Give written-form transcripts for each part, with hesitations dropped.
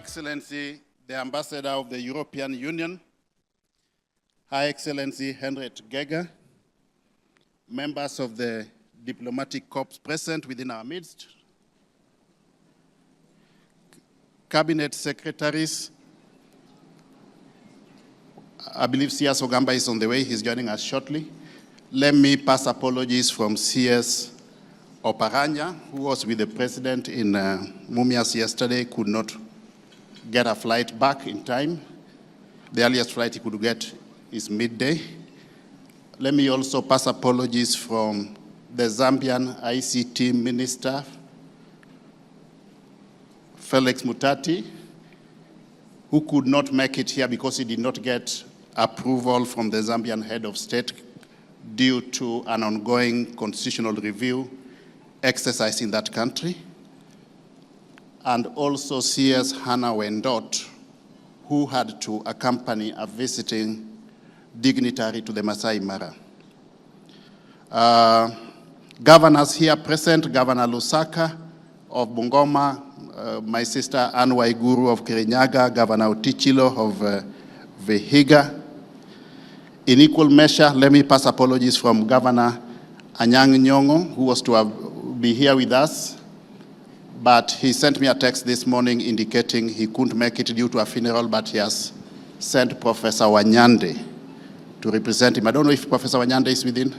Excellency, the Ambassador of the European Union, High Excellency Henriette Geiger, members of the diplomatic corps present within our midst, cabinet secretaries. I believe CS Ogamba is on the way. He's joining us shortly. Let me pass apologies from CS Oparanya, who was with the president in Mumias yesterday, could not get a flight back in time. The earliest flight he could get is midday. Let me also pass apologies from the Zambian ICT Minister, Felix Mutati, who could not make it here because he did not get approval from the Zambian head of state due to an ongoing constitutional review exercise in that country. And also CS Hannah Wendot, who had to accompany a visiting dignitary to the Masai Mara. Governors here present, Governor Lusaka of Bungoma, my sister Anne Waiguru of Kirinyaga, Governor Otichilo of Vihiga. In equal measure, let me pass apologies from Governor Anyang' Nyong'o, who was to be here with us, but he sent me a text this morning indicating he couldn't make it due to a funeral, but he has sent Professor Wanyande to represent him. I don't know if Professor Wanyande is within.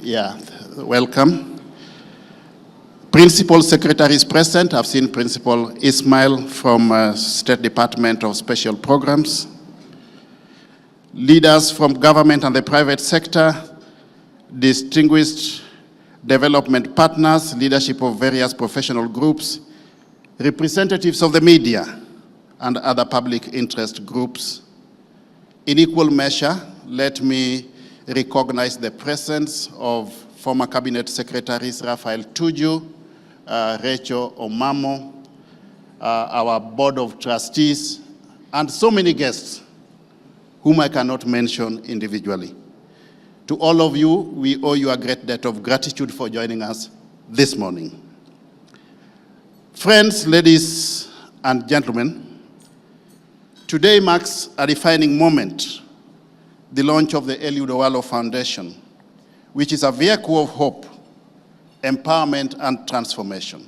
Yeah, welcome. Principal secretaries present. I've seen Principal Ismail from State Department of Special Programs. Leaders from government and the private sector, distinguished development partners, leadership of various professional groups, representatives of the media, and other public interest groups. In equal measure, let me recognize the presence of former cabinet secretaries Raphael Tuju, Rachel Omamo, our board of trustees, and so many guests whom I cannot mention individually. To all of you, we owe you a great debt of gratitude for joining us this morning. Friends, ladies, and gentlemen, today marks a defining moment, the launch of the Eliud Owalo Foundation, which is a vehicle of hope, empowerment, and transformation.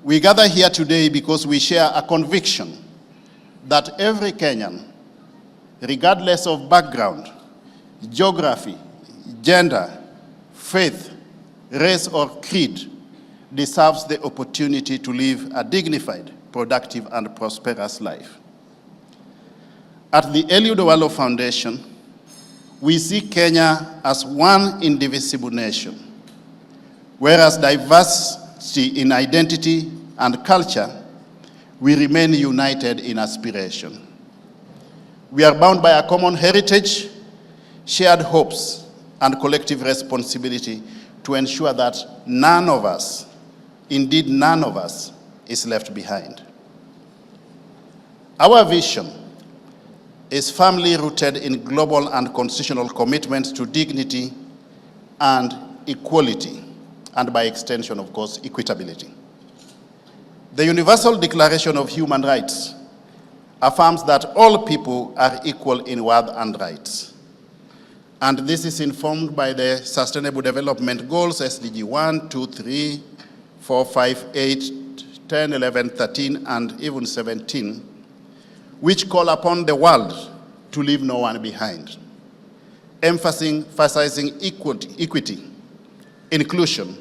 We gather here today because we share a conviction that every Kenyan, regardless of background, geography, gender, faith, race, or creed, deserves the opportunity to live a dignified, productive, and prosperous life. At the Eliud Owalo Foundation, we see Kenya as one indivisible nation, whereas diversity in identity and culture, we remain united in aspiration. We are bound by a common heritage, shared hopes, and collective responsibility to ensure that none of us, indeed none of us, is left behind. Our vision is firmly rooted in global and constitutional commitments to dignity and equality, and by extension, of course, equitability. The Universal Declaration of Human Rights affirms that all people are equal in worth and rights. And this is informed by the Sustainable Development Goals, SDG 1, 2, 3, 4, 5, 8, 10, 11, 13, and even 17, which call upon the world to leave no one behind, emphasizing equity, inclusion,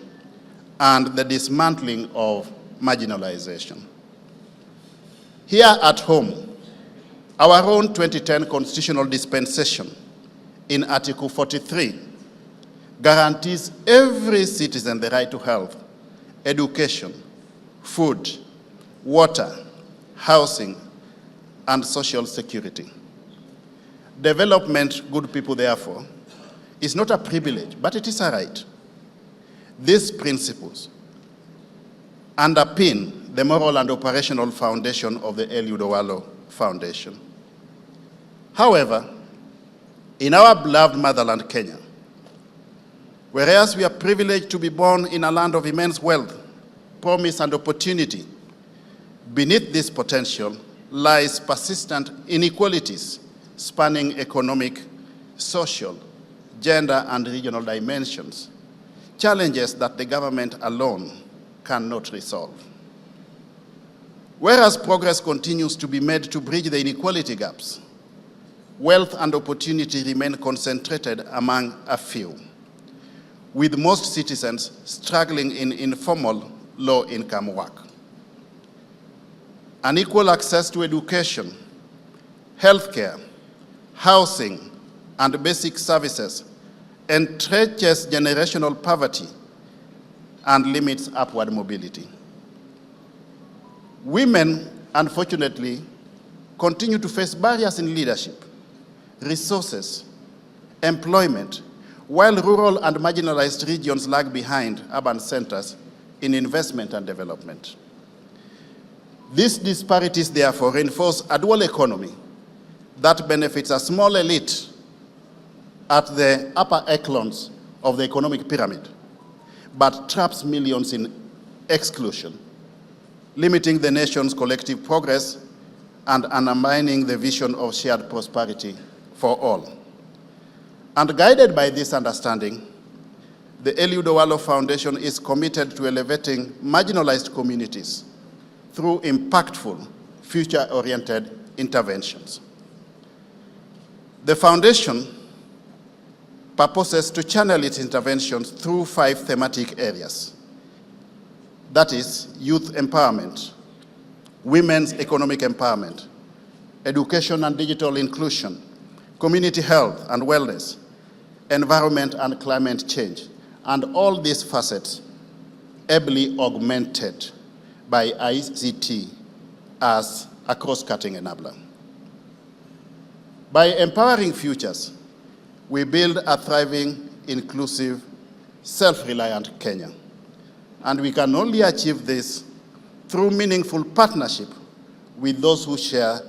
and the dismantling of marginalization. Here at home, our own 2010 constitutional dispensation in Article 43 guarantees every citizen the right to health, education, food, water, housing, and social security. Development, good people, therefore, is not a privilege, but it is a right. These principles underpin the moral and operational foundation of the Eliud Owalo Foundation. However, in our beloved motherland, Kenya, whereas we are privileged to be born in a land of immense wealth, promise, and opportunity, Beneath this potential lies persistent inequalities spanning economic, social, gender, and regional dimensions, challenges that the government alone cannot resolve. Whereas progress continues to be made to bridge the inequality gaps, wealth and opportunity remain concentrated among a few, with most citizens struggling in informal, low-income work. Unequal access to education, healthcare, housing, and basic services entrenches generational poverty and limits upward mobility. Women, unfortunately, continue to face barriers in leadership, resources, employment, while rural and marginalized regions lag behind urban centers in investment and development. These disparities, therefore, reinforce a dual economy that benefits a small elite at the upper echelons of the economic pyramid, but traps millions in exclusion, limiting the nation's collective progress and undermining the vision of shared prosperity for all. And guided by this understanding, the Eliud Owalo Foundation is committed to elevating marginalized communities through impactful, future-oriented interventions. The foundation purposes to channel its interventions through 5 thematic areas. That is, youth empowerment, women's economic empowerment, education and digital inclusion, community health and wellness, environment and climate change, and all these facets ably augmented by ICT as a cross-cutting enabler. By empowering futures, we build a thriving, inclusive, self-reliant Kenya. And we can only achieve this through meaningful partnership with those who share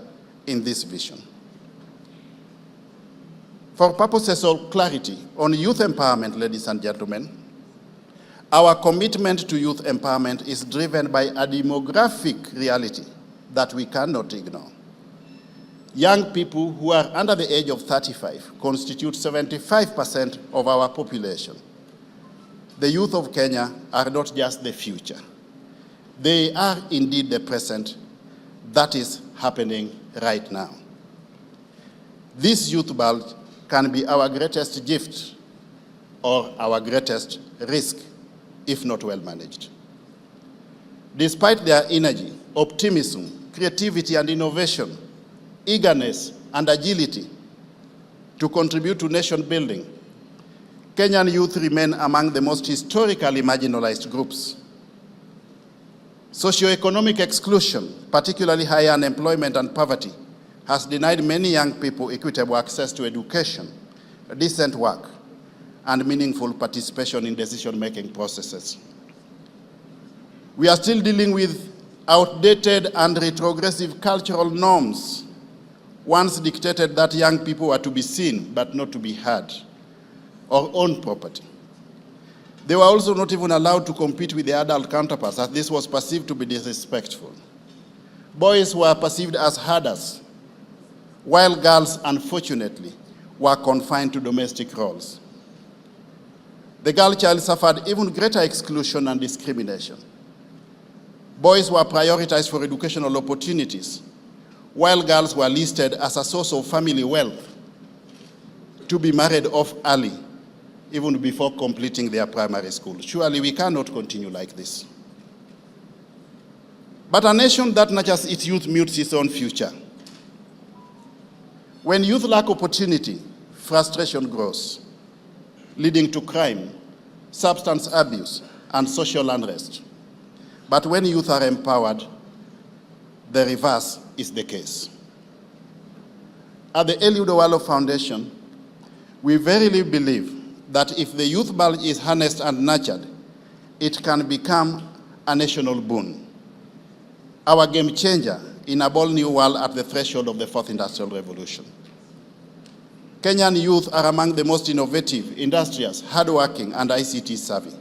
in this vision. For purposes of clarity on youth empowerment, ladies and gentlemen, our commitment to youth empowerment is driven by a demographic reality that we cannot ignore. Young people who are under the age of 35 constitute 75% of our population. The youth of Kenya are not just the future. They are indeed the present that is happening right now. This youth bulge can be our greatest gift or our greatest risk if not well managed. Despite their energy, optimism, creativity and innovation, eagerness and agility to contribute to nation building, Kenyan youth remain among the most historically marginalized groups. Socioeconomic exclusion, particularly high unemployment and poverty, has denied many young people equitable access to education, decent work, and meaningful participation in decision-making processes. We are still dealing with outdated and retrogressive cultural norms, once dictated that young people were to be seen but not to be heard, or own property. They were also not even allowed to compete with their adult counterparts, as this was perceived to be disrespectful. Boys were perceived as herders, while girls, unfortunately, were confined to domestic roles. The girl child suffered even greater exclusion and discrimination. Boys were prioritized for educational opportunities, while girls were listed as a source of family wealth to be married off early, even before completing their primary school. Surely we cannot continue like this. But a nation that nurtures its youth mutes its own future. When youth lack opportunity, frustration grows, leading to crime, substance abuse, and social unrest. But when youth are empowered, the reverse is the case. At the Eliud Owalo Foundation, we verily believe that if the youth bulge is harnessed and nurtured, it can become a national boon, our game changer in a bold new world at the threshold of the 4th Industrial Revolution. Kenyan youth are among the most innovative, industrious, hardworking, and ICT savvy,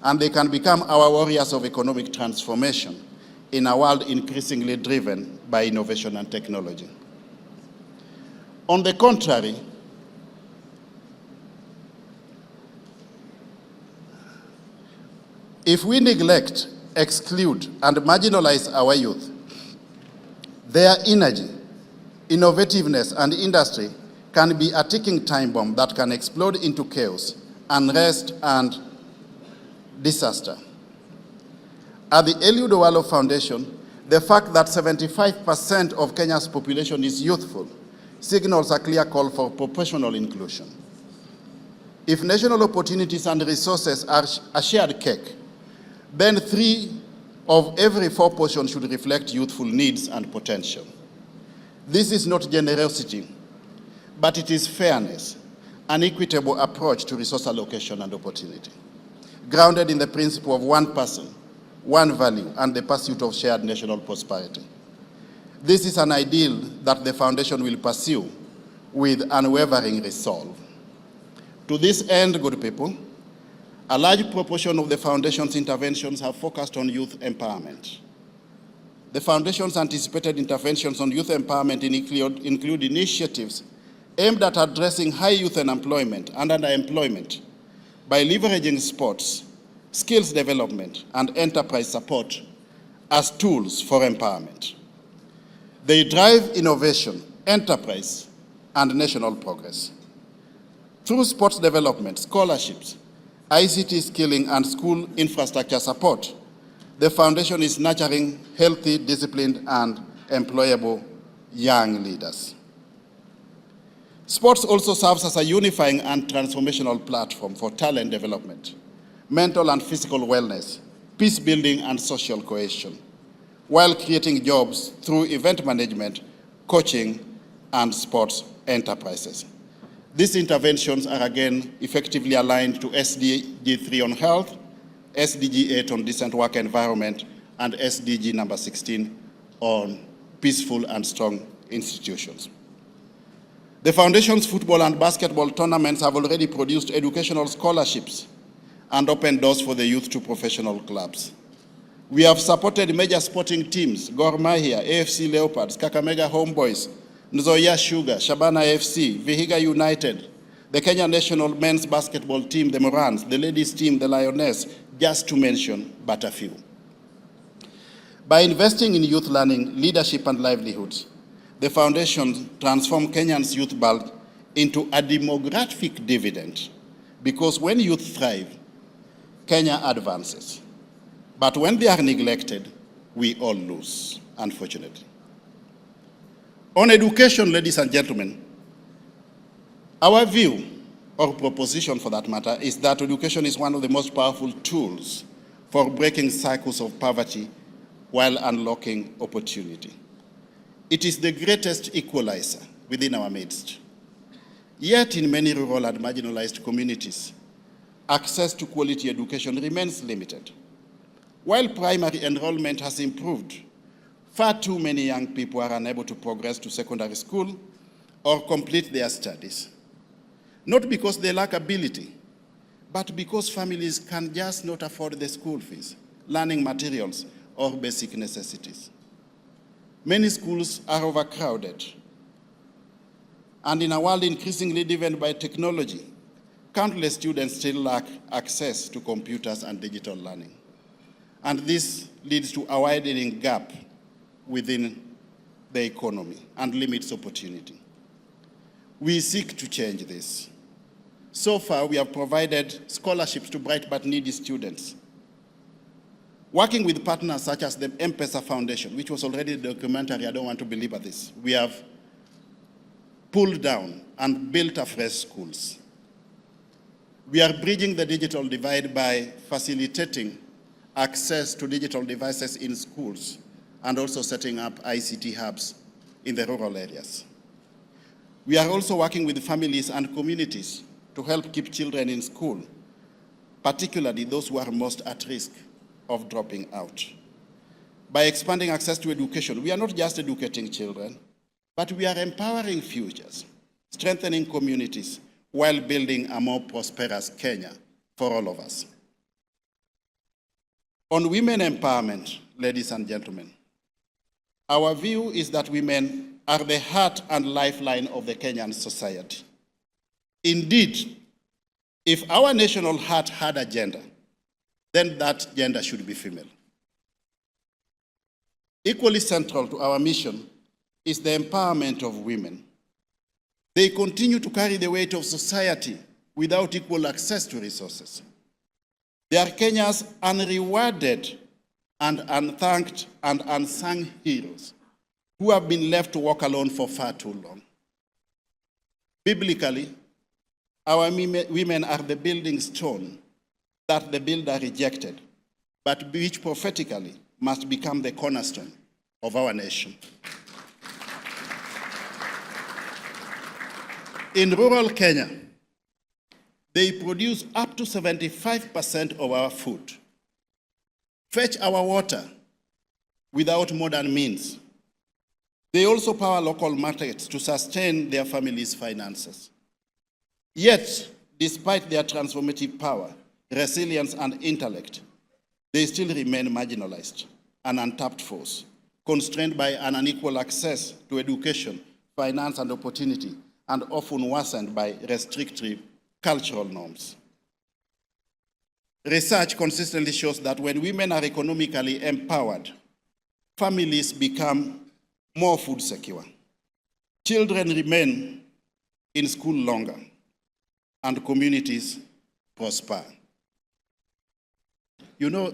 and they can become our warriors of economic transformation in a world increasingly driven by innovation and technology. On the contrary, if we neglect, exclude, and marginalize our youth, their energy, innovativeness, and industry can be a ticking time bomb that can explode into chaos, unrest, and disaster. At the Eliud Owalo Foundation, the fact that 75% of Kenya's population is youthful signals a clear call for professional inclusion. If national opportunities and resources are a shared cake, then 3 of every 4 portions should reflect youthful needs and potential. This is not generosity, but it is fairness, an equitable approach to resource allocation and opportunity, grounded in the principle of one person, one value, and the pursuit of shared national prosperity. This is an ideal that the Foundation will pursue with unwavering resolve. To this end, good people, a large proportion of the Foundation's interventions have focused on youth empowerment. The Foundation's anticipated interventions on youth empowerment include initiatives aimed at addressing high youth unemployment and underemployment by leveraging sports, skills development, and enterprise support as tools for empowerment. They drive innovation, enterprise, and national progress. Through sports development, scholarships, ICT skilling, and school infrastructure support, the Foundation is nurturing healthy, disciplined, and employable young leaders. Sports also serves as a unifying and transformational platform for talent development, mental and physical wellness, peace building, and social cohesion, while creating jobs through event management, coaching, and sports enterprises. These interventions are again effectively aligned to SDG 3 on health, SDG 8 on decent work environment, and SDG number 16 on peaceful and strong institutions. The Foundation's football and basketball tournaments have already produced educational scholarships and opened doors for the youth to professional clubs. We have supported major sporting teams, Gor Mahia, AFC Leopards, Kakamega Homeboys, Nzoia Sugar, Shabana FC, Vihiga United, the Kenya national men's basketball team, the Morans, the ladies team, the Lioness, just to mention but a few. By investing in youth learning, leadership, and livelihoods, the Foundation transformed Kenya's youth bulge into a demographic dividend, because when youth thrive, Kenya advances. But when they are neglected, we all lose, unfortunately. On education, ladies and gentlemen, our view, or proposition for that matter, is that education is one of the most powerful tools for breaking cycles of poverty while unlocking opportunity. It is the greatest equalizer within our midst. Yet in many rural and marginalized communities, access to quality education remains limited. While primary enrollment has improved, far too many young people are unable to progress to secondary school or complete their studies. Not because they lack ability, but because families can just not afford the school fees, learning materials, or basic necessities. Many schools are overcrowded. And in a world increasingly driven by technology, countless students still lack access to computers and digital learning. And this leads to a widening gap within the economy and limits opportunity. We seek to change this. So far, we have provided scholarships to bright but needy students. Working with partners such as the M-Pesa Foundation, which was already documentary, I don't want to belabor this, we have pulled down and built afresh schools. We are bridging the digital divide by facilitating access to digital devices in schools and also setting up ICT hubs in the rural areas. We are also working with families and communities to help keep children in school, particularly those who are most at risk of dropping out. By expanding access to education, we are not just educating children, but we are empowering futures, strengthening communities, while building a more prosperous Kenya for all of us. On women empowerment, ladies and gentlemen, our view is that women are the heart and lifeline of the Kenyan society. Indeed, if our national heart had a gender, then that gender should be female. Equally central to our mission is the empowerment of women. They continue to carry the weight of society without equal access to resources. They are Kenya's unrewarded and unthanked and unsung heroes who have been left to walk alone for far too long. Biblically, our women are the building stone that the builder rejected, but which prophetically must become the cornerstone of our nation. In rural Kenya, they produce up to 75% of our food, fetch our water without modern means. They also power local markets to sustain their families' finances. Yet, despite their transformative power, resilience, and intellect, they still remain marginalized, an untapped force, constrained by an unequal access to education, finance, and opportunity, and often worsened by restrictive cultural norms. Research consistently shows that when women are economically empowered, families become more food secure. Children remain in school longer, and communities prosper. You know,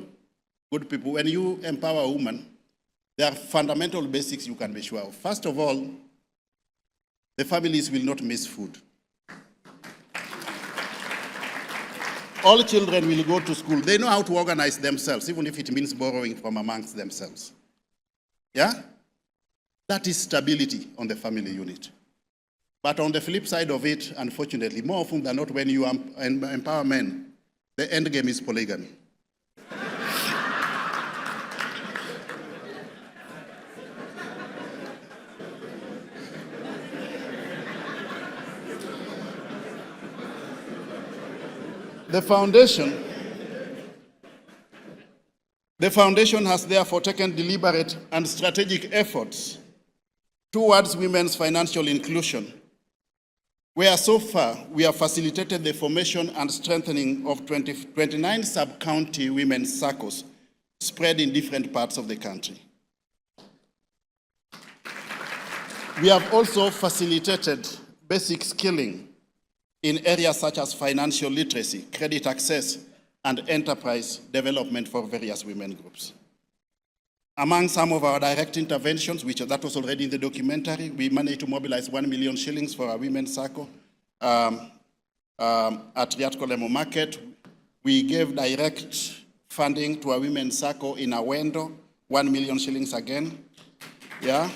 good people, when you empower a woman, there are fundamental basics you can be sure of. First of all, the families will not miss food. All children will go to school. They know how to organize themselves, even if it means borrowing from amongst themselves. Yeah? That is stability on the family unit. But on the flip side of it, unfortunately, more often than not, when you empower men, the end game is polygamy. The foundation has therefore taken deliberate and strategic efforts towards women's financial inclusion, where so far we have facilitated the formation and strengthening of 29 sub-county women's circles spread in different parts of the country. We have also facilitated basic skilling in areas such as financial literacy, credit access, and enterprise development for various women groups. Among some of our direct interventions, that was already in the documentary, we managed to mobilize 1 million shillings for our women's circle at Riatkolemo Market. We gave direct funding to a women's circle in Awendo, 1 million shillings again. Yeah.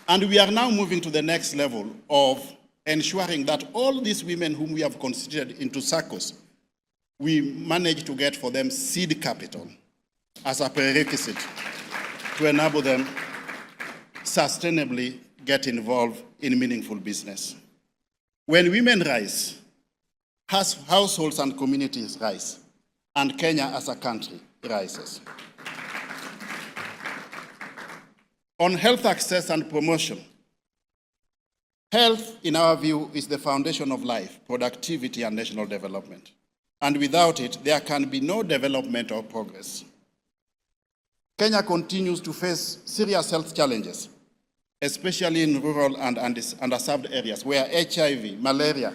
And we are now moving to the next level of ensuring that all these women whom we have considered into circles, we manage to get for them seed capital as a prerequisite to enable them sustainably get involved in meaningful business. When women rise, households and communities rise, and Kenya as a country rises. On health access and promotion, health, in our view, is the foundation of life, productivity, and national development. And without it, there can be no development or progress. Kenya continues to face serious health challenges, especially in rural and underserved areas where HIV, malaria,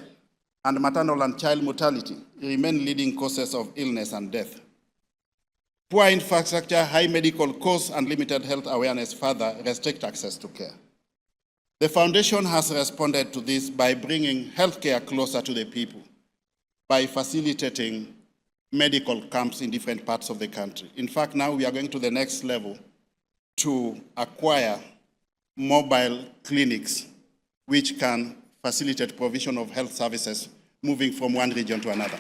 and maternal and child mortality remain leading causes of illness and death. Poor infrastructure, high medical costs, and limited health awareness further restrict access to care. The foundation has responded to this by bringing healthcare closer to the people, by facilitating medical camps in different parts of the country. In fact, now we are going to the next level to acquire mobile clinics which can facilitate provision of health services moving from one region to another.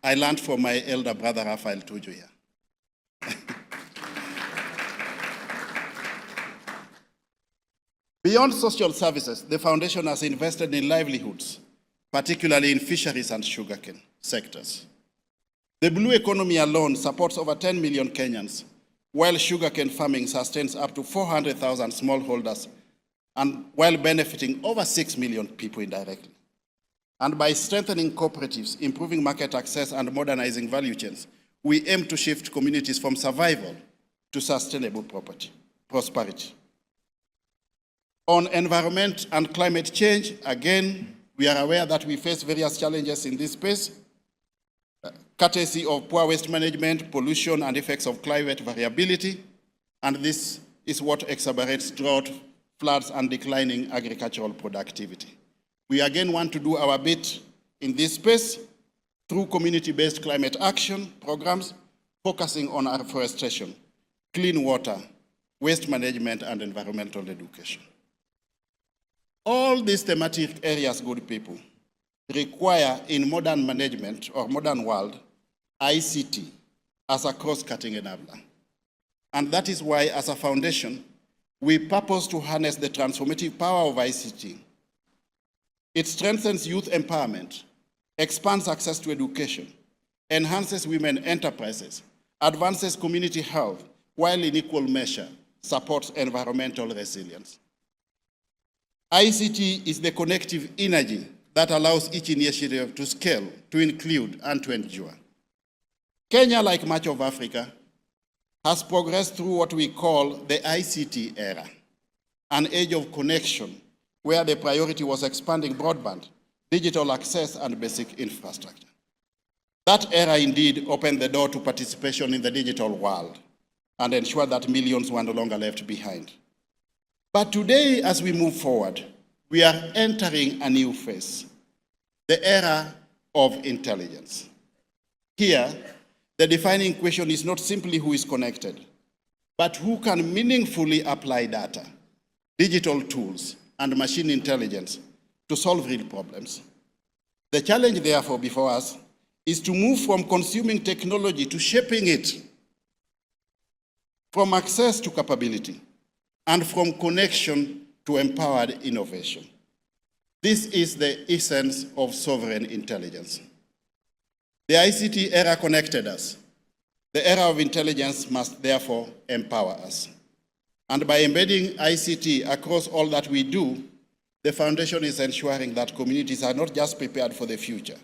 I learned from my elder brother, Raphael Tuju here. Beyond social services, the foundation has invested in livelihoods, particularly in fisheries and sugarcane sectors. The blue economy alone supports over 10 million Kenyans, while sugarcane farming sustains up to 400,000 smallholders, and while benefiting over 6 million people indirectly. And by strengthening cooperatives, improving market access, and modernizing value chains, we aim to shift communities from survival to sustainable prosperity. On environment and climate change, again, we are aware that we face various challenges in this space, courtesy of poor waste management, pollution, and effects of climate variability, and this is what exacerbates drought, floods, and declining agricultural productivity. We again want to do our bit in this space through community-based climate action programs, focusing on afforestation, clean water, waste management, and environmental education. All these thematic areas, good people, require in modern management or modern world, ICT as a cross-cutting enabler. And that is why, as a foundation, we purpose to harness the transformative power of ICT. It strengthens youth empowerment, expands access to education, enhances women enterprises, advances community health, while in equal measure supports environmental resilience. ICT is the connective energy that allows each initiative to scale, to include, and to endure. Kenya, like much of Africa, has progressed through what we call the ICT era, an age of connection where the priority was expanding broadband, digital access, and basic infrastructure. That era indeed opened the door to participation in the digital world and ensured that millions were no longer left behind. But today, as we move forward, we are entering a new phase, the era of intelligence. Here, the defining question is not simply who is connected, but who can meaningfully apply data, digital tools, and machine intelligence to solve real problems. The challenge, therefore, before us is to move from consuming technology to shaping it, from access to capability, and from connection to empowered innovation. This is the essence of sovereign intelligence. The ICT era connected us. The era of intelligence must therefore empower us. And by embedding ICT across all that we do, the foundation is ensuring that communities are not just prepared for the future,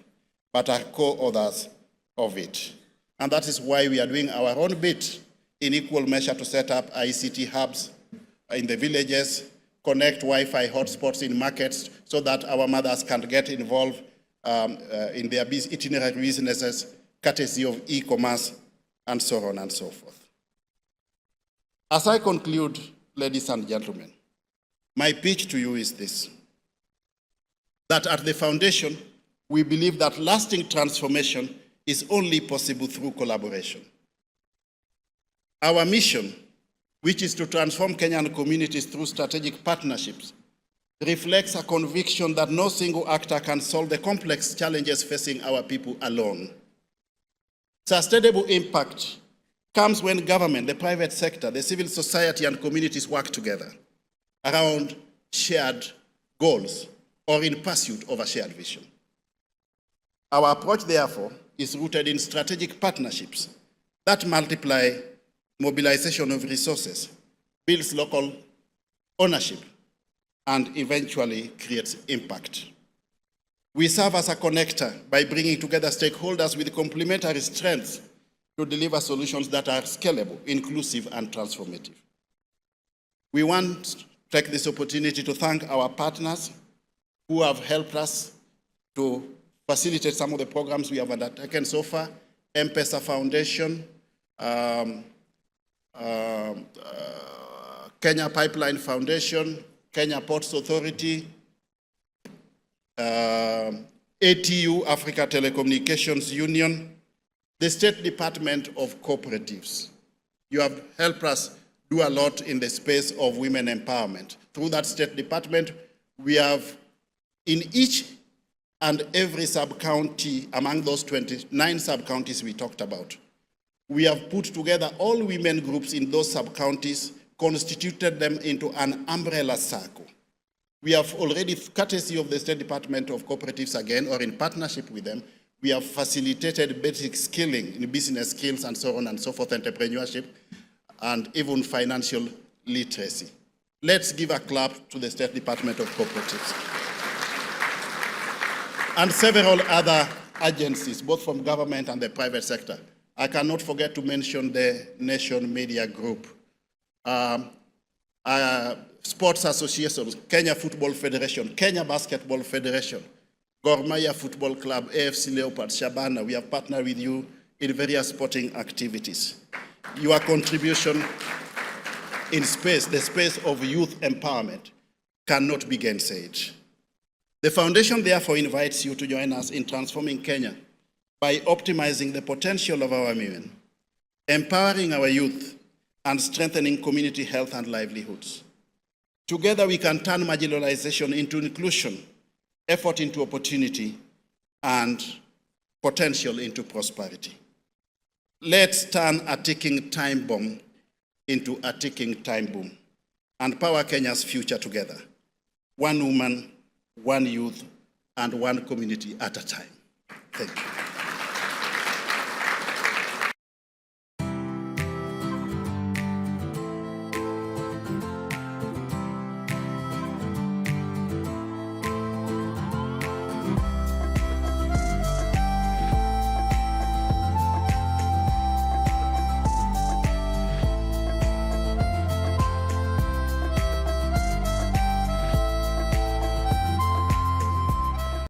but are co-authors of it. And that is why we are doing our own bit in equal measure to set up ICT hubs in the villages, connect Wi-Fi hotspots in markets so that our mothers can get involved in their itinerary businesses, courtesy of e-commerce, and so on and so forth. As I conclude, ladies and gentlemen, my pitch to you is this: that at the foundation, we believe that lasting transformation is only possible through collaboration. Our mission, which is to transform Kenyan communities through strategic partnerships, reflects a conviction that no single actor can solve the complex challenges facing our people alone. Sustainable impact comes when government, the private sector, the civil society, and communities work together around shared goals or in pursuit of a shared vision. Our approach, therefore, is rooted in strategic partnerships that multiply mobilization of resources, builds local ownership, and eventually creates impact. We serve as a connector by bringing together stakeholders with complementary strengths to deliver solutions that are scalable, inclusive, and transformative. We want to take this opportunity to thank our partners who have helped us to facilitate some of the programs we have undertaken so far: M-Pesa Foundation, Kenya Pipeline Foundation, Kenya Ports Authority, ATU, Africa Telecommunications Union, the State Department of Cooperatives. You have helped us do a lot in the space of women empowerment. Through that State Department, we have in each and every sub-county, among those 29 sub-counties we talked about, we have put together all women groups in those sub-counties, constituted them into an umbrella circle. We have already, courtesy of the State Department of Cooperatives again, or in partnership with them, We have facilitated basic skilling in business skills and so on and so forth, entrepreneurship, and even financial literacy. Let's give a clap to the State Department of Cooperatives. And several other agencies, both from government and the private sector. I cannot forget to mention the Nation Media Group, sports associations, Kenya Football Federation, Kenya Basketball Federation, Gor Mahia Football Club, AFC Leopards, Shabana. We have partnered with you in various sporting activities. Your contribution in the space of youth empowerment, cannot be gainsaid. The foundation therefore invites you to join us in transforming Kenya by optimizing the potential of our women, empowering our youth, and strengthening community health and livelihoods. Together we can turn marginalization into inclusion, effort into opportunity, and potential into prosperity. Let's turn a ticking time bomb into a ticking time boom and power Kenya's future together. One woman, one youth, and one community at a time. Thank you.